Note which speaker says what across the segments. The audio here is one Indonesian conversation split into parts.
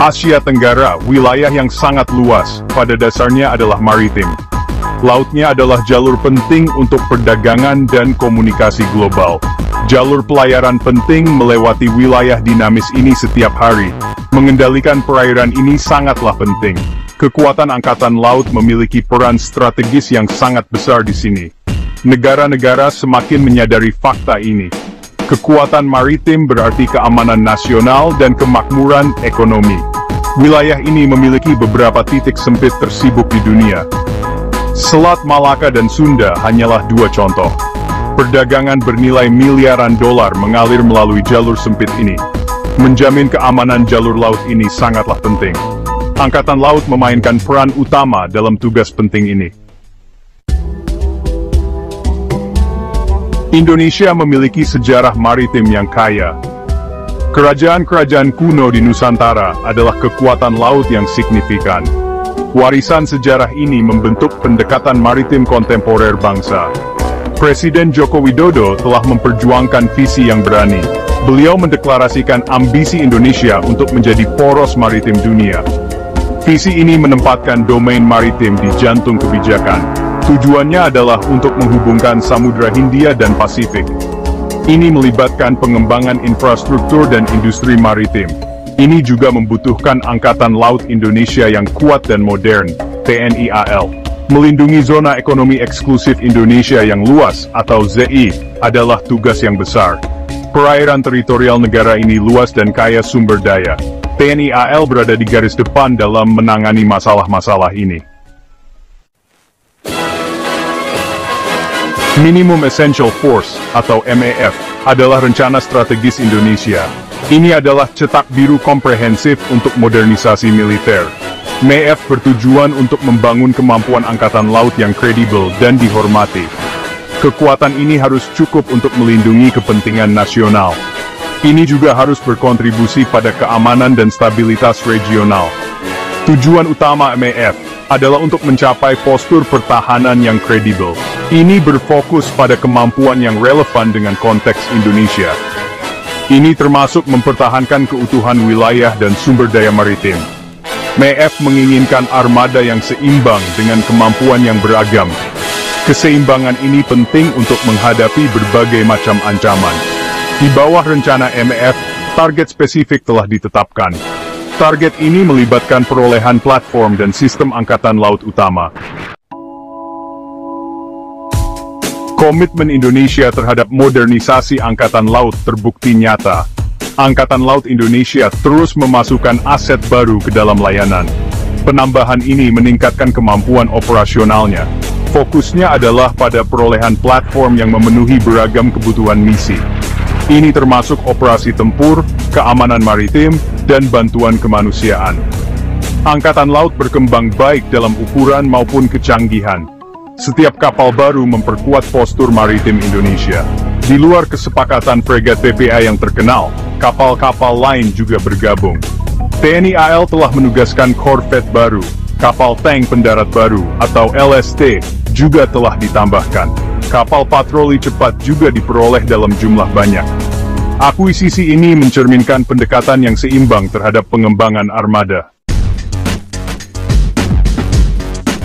Speaker 1: Asia Tenggara, wilayah yang sangat luas, pada dasarnya adalah maritim. Lautnya adalah jalur penting untuk perdagangan dan komunikasi global. Jalur pelayaran penting melewati wilayah dinamis ini setiap hari. Mengendalikan perairan ini sangatlah penting. Kekuatan Angkatan Laut memiliki peran strategis yang sangat besar di sini. Negara-negara semakin menyadari fakta ini. Kekuatan maritim berarti keamanan nasional dan kemakmuran ekonomi. Wilayah ini memiliki beberapa titik sempit tersibuk di dunia. Selat Malaka dan Sunda hanyalah dua contoh. Perdagangan bernilai miliaran dolar mengalir melalui jalur sempit ini. Menjamin keamanan jalur laut ini sangatlah penting. Angkatan Laut memainkan peran utama dalam tugas penting ini. Indonesia memiliki sejarah maritim yang kaya. Kerajaan-kerajaan kuno di Nusantara adalah kekuatan laut yang signifikan. Warisan sejarah ini membentuk pendekatan maritim kontemporer bangsa. Presiden Joko Widodo telah memperjuangkan visi yang berani. Beliau mendeklarasikan ambisi Indonesia untuk menjadi poros maritim dunia. Visi ini menempatkan domain maritim di jantung kebijakan. Tujuannya adalah untuk menghubungkan Samudra Hindia dan Pasifik. Ini melibatkan pengembangan infrastruktur dan industri maritim. Ini juga membutuhkan Angkatan Laut Indonesia yang kuat dan modern, TNI AL. Melindungi zona ekonomi eksklusif Indonesia yang luas, atau ZI, adalah tugas yang besar. Perairan teritorial negara ini luas dan kaya sumber daya. TNI AL berada di garis depan dalam menangani masalah-masalah ini. Minimum Essential Force, atau MEF, adalah rencana strategis Indonesia. Ini adalah cetak biru komprehensif untuk modernisasi militer. MEF bertujuan untuk membangun kemampuan angkatan laut yang kredibel dan dihormati. Kekuatan ini harus cukup untuk melindungi kepentingan nasional. Ini juga harus berkontribusi pada keamanan dan stabilitas regional. Tujuan utama MEF adalah untuk mencapai postur pertahanan yang kredibel. Ini berfokus pada kemampuan yang relevan dengan konteks Indonesia. Ini termasuk mempertahankan keutuhan wilayah dan sumber daya maritim. MEF menginginkan armada yang seimbang dengan kemampuan yang beragam. Keseimbangan ini penting untuk menghadapi berbagai macam ancaman. Di bawah rencana MEF, target spesifik telah ditetapkan. Target ini melibatkan perolehan platform dan sistem angkatan laut utama. Komitmen Indonesia terhadap modernisasi angkatan laut terbukti nyata. Angkatan Laut Indonesia terus memasukkan aset baru ke dalam layanan. Penambahan ini meningkatkan kemampuan operasionalnya. Fokusnya adalah pada perolehan platform yang memenuhi beragam kebutuhan misi. Ini termasuk operasi tempur, keamanan maritim, dan bantuan kemanusiaan. Angkatan Laut berkembang baik dalam ukuran maupun kecanggihan. Setiap kapal baru memperkuat postur maritim Indonesia. Di luar kesepakatan fregat PPA yang terkenal, kapal-kapal lain juga bergabung. TNI AL telah menugaskan korvet baru, kapal tank pendarat baru, atau LST, juga telah ditambahkan. Kapal patroli cepat juga diperoleh dalam jumlah banyak. Akuisisi ini mencerminkan pendekatan yang seimbang terhadap pengembangan armada.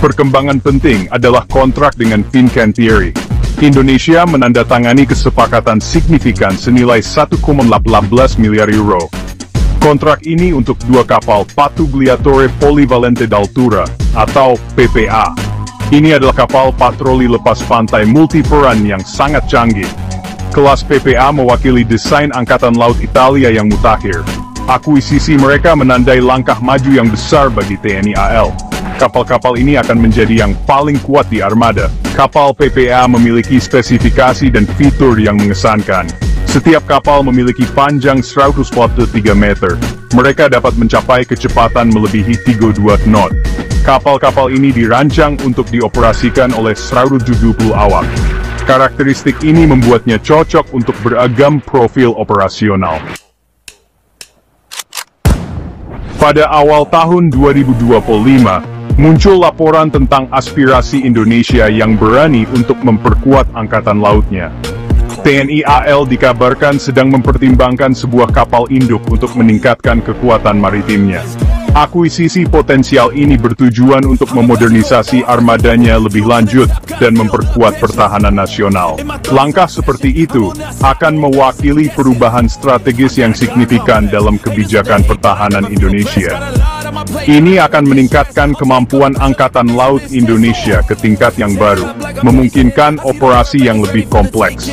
Speaker 1: Perkembangan penting adalah kontrak dengan Fincantieri. Indonesia menandatangani kesepakatan signifikan senilai 1,18 miliar euro. Kontrak ini untuk dua kapal Pattugliatore Polivalente d'Altura, atau PPA. Ini adalah kapal patroli lepas pantai multiperan yang sangat canggih. Kelas PPA mewakili desain Angkatan Laut Italia yang mutakhir. Akuisisi mereka menandai langkah maju yang besar bagi TNI AL. Kapal-kapal ini akan menjadi yang paling kuat di armada. Kapal PPA memiliki spesifikasi dan fitur yang mengesankan. Setiap kapal memiliki panjang 143 meter. Mereka dapat mencapai kecepatan melebihi 32 knot. Kapal-kapal ini dirancang untuk dioperasikan oleh 170 awak. Karakteristik ini membuatnya cocok untuk beragam profil operasional. Pada awal tahun 2025, muncul laporan tentang aspirasi Indonesia yang berani untuk memperkuat angkatan lautnya. TNI AL dikabarkan sedang mempertimbangkan sebuah kapal induk untuk meningkatkan kekuatan maritimnya. Akuisisi potensial ini bertujuan untuk memodernisasi armadanya lebih lanjut dan memperkuat pertahanan nasional. Langkah seperti itu akan mewakili perubahan strategis yang signifikan dalam kebijakan pertahanan Indonesia. Ini akan meningkatkan kemampuan Angkatan Laut Indonesia ke tingkat yang baru, memungkinkan operasi yang lebih kompleks.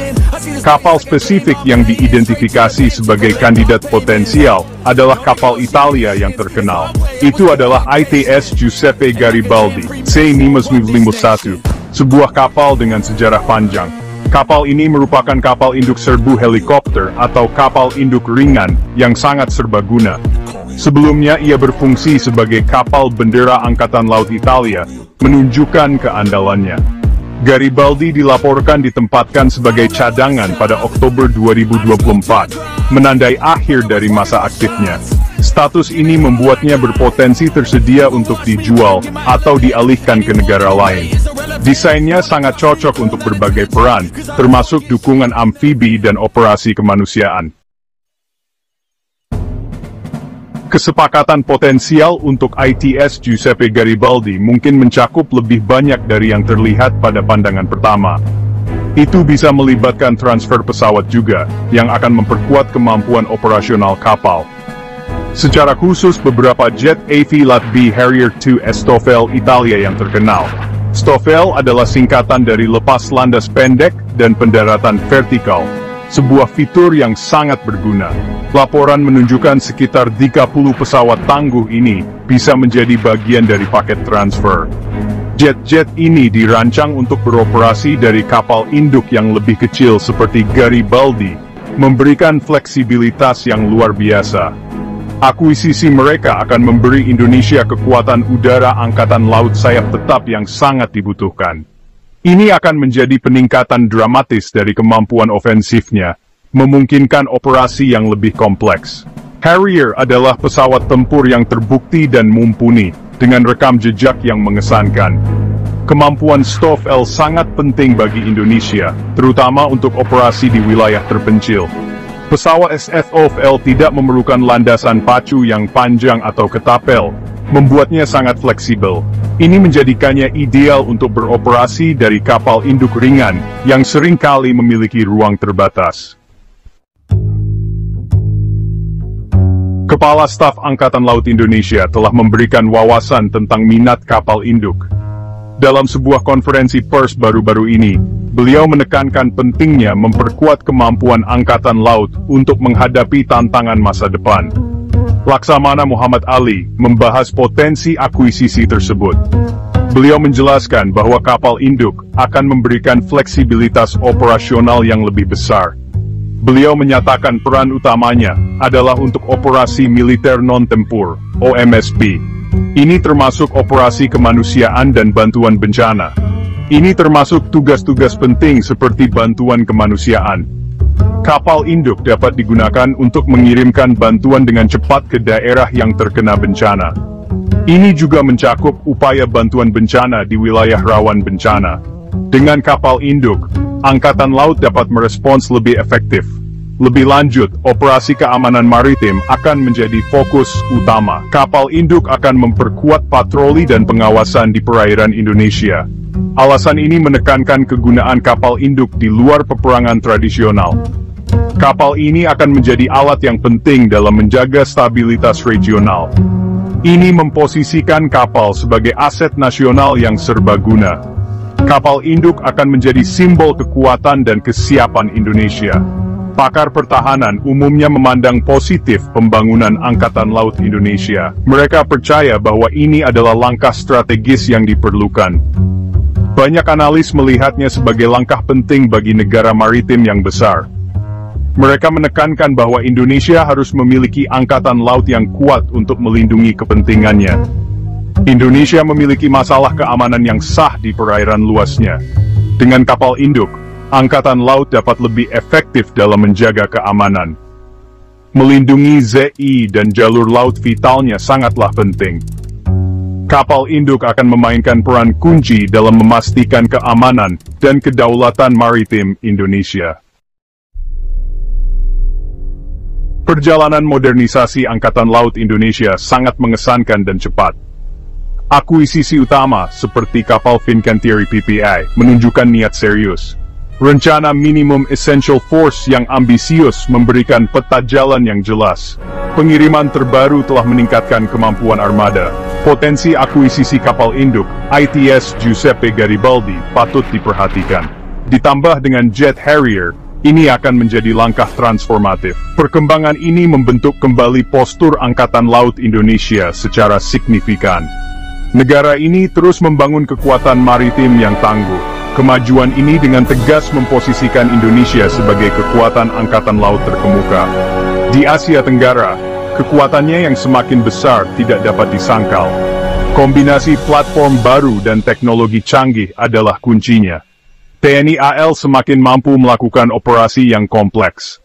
Speaker 1: Kapal spesifik yang diidentifikasi sebagai kandidat potensial adalah kapal Italia yang terkenal. Itu adalah ITS Giuseppe Garibaldi, C551, sebuah kapal dengan sejarah panjang. Kapal ini merupakan kapal induk serbu helikopter atau kapal induk ringan yang sangat serbaguna. Sebelumnya ia berfungsi sebagai kapal bendera Angkatan Laut Italia, menunjukkan keandalannya. Garibaldi dilaporkan ditempatkan sebagai cadangan pada Oktober 2024, menandai akhir dari masa aktifnya. Status ini membuatnya berpotensi tersedia untuk dijual atau dialihkan ke negara lain. Desainnya sangat cocok untuk berbagai peran, termasuk dukungan amfibi dan operasi kemanusiaan. Kesepakatan potensial untuk ITS Giuseppe Garibaldi mungkin mencakup lebih banyak dari yang terlihat pada pandangan pertama. Itu bisa melibatkan transfer pesawat juga, yang akan memperkuat kemampuan operasional kapal. Secara khusus beberapa jet AV Lat.B Harrier II Stofel Italia yang terkenal. Stofel adalah singkatan dari lepas landas pendek dan pendaratan vertikal, sebuah fitur yang sangat berguna. Laporan menunjukkan sekitar 30 pesawat tangguh ini bisa menjadi bagian dari paket transfer. Jet-jet ini dirancang untuk beroperasi dari kapal induk yang lebih kecil seperti Garibaldi, memberikan fleksibilitas yang luar biasa. Akuisisi mereka akan memberi Indonesia kekuatan udara angkatan laut sayap tetap yang sangat dibutuhkan. Ini akan menjadi peningkatan dramatis dari kemampuan ofensifnya, memungkinkan operasi yang lebih kompleks. Harrier adalah pesawat tempur yang terbukti dan mumpuni, dengan rekam jejak yang mengesankan. Kemampuan Stofel sangat penting bagi Indonesia, terutama untuk operasi di wilayah terpencil. Pesawat Stofel tidak memerlukan landasan pacu yang panjang atau ketapel, membuatnya sangat fleksibel. Ini menjadikannya ideal untuk beroperasi dari kapal induk ringan, yang seringkali memiliki ruang terbatas. Kepala Staf Angkatan Laut Indonesia telah memberikan wawasan tentang minat kapal induk. Dalam sebuah konferensi pers baru-baru ini, beliau menekankan pentingnya memperkuat kemampuan Angkatan Laut untuk menghadapi tantangan masa depan. Laksamana Muhammad Ali membahas potensi akuisisi tersebut. Beliau menjelaskan bahwa kapal induk akan memberikan fleksibilitas operasional yang lebih besar. Beliau menyatakan peran utamanya adalah untuk operasi militer non-tempur, OMSB. Ini termasuk operasi kemanusiaan dan bantuan bencana. Ini termasuk tugas-tugas penting seperti bantuan kemanusiaan. Kapal induk dapat digunakan untuk mengirimkan bantuan dengan cepat ke daerah yang terkena bencana. Ini juga mencakup upaya bantuan bencana di wilayah rawan bencana. Dengan kapal induk, Angkatan Laut dapat merespons lebih efektif. Lebih lanjut, operasi keamanan maritim akan menjadi fokus utama. Kapal induk akan memperkuat patroli dan pengawasan di perairan Indonesia. Alasan ini menekankan kegunaan kapal induk di luar peperangan tradisional. Kapal ini akan menjadi alat yang penting dalam menjaga stabilitas regional. Ini memposisikan kapal sebagai aset nasional yang serbaguna. Kapal induk akan menjadi simbol kekuatan dan kesiapan Indonesia. Pakar pertahanan umumnya memandang positif pembangunan Angkatan Laut Indonesia. Mereka percaya bahwa ini adalah langkah strategis yang diperlukan. Banyak analis melihatnya sebagai langkah penting bagi negara maritim yang besar. Mereka menekankan bahwa Indonesia harus memiliki angkatan laut yang kuat untuk melindungi kepentingannya. Indonesia memiliki masalah keamanan yang sah di perairan luasnya. Dengan kapal induk, Angkatan Laut dapat lebih efektif dalam menjaga keamanan. Melindungi ZI dan jalur laut vitalnya sangatlah penting. Kapal induk akan memainkan peran kunci dalam memastikan keamanan dan kedaulatan maritim Indonesia. Perjalanan modernisasi Angkatan Laut Indonesia sangat mengesankan dan cepat. Akuisisi utama, seperti kapal Fincantieri PPI, menunjukkan niat serius. Rencana minimum essential force yang ambisius memberikan peta jalan yang jelas. Pengiriman terbaru telah meningkatkan kemampuan armada. Potensi akuisisi kapal induk, ITS Giuseppe Garibaldi, patut diperhatikan. Ditambah dengan jet Harrier, ini akan menjadi langkah transformatif. Perkembangan ini membentuk kembali postur Angkatan Laut Indonesia secara signifikan. Negara ini terus membangun kekuatan maritim yang tangguh. Kemajuan ini dengan tegas memposisikan Indonesia sebagai kekuatan Angkatan Laut terkemuka. Di Asia Tenggara, kekuatannya yang semakin besar tidak dapat disangkal. Kombinasi platform baru dan teknologi canggih adalah kuncinya. TNI AL semakin mampu melakukan operasi yang kompleks.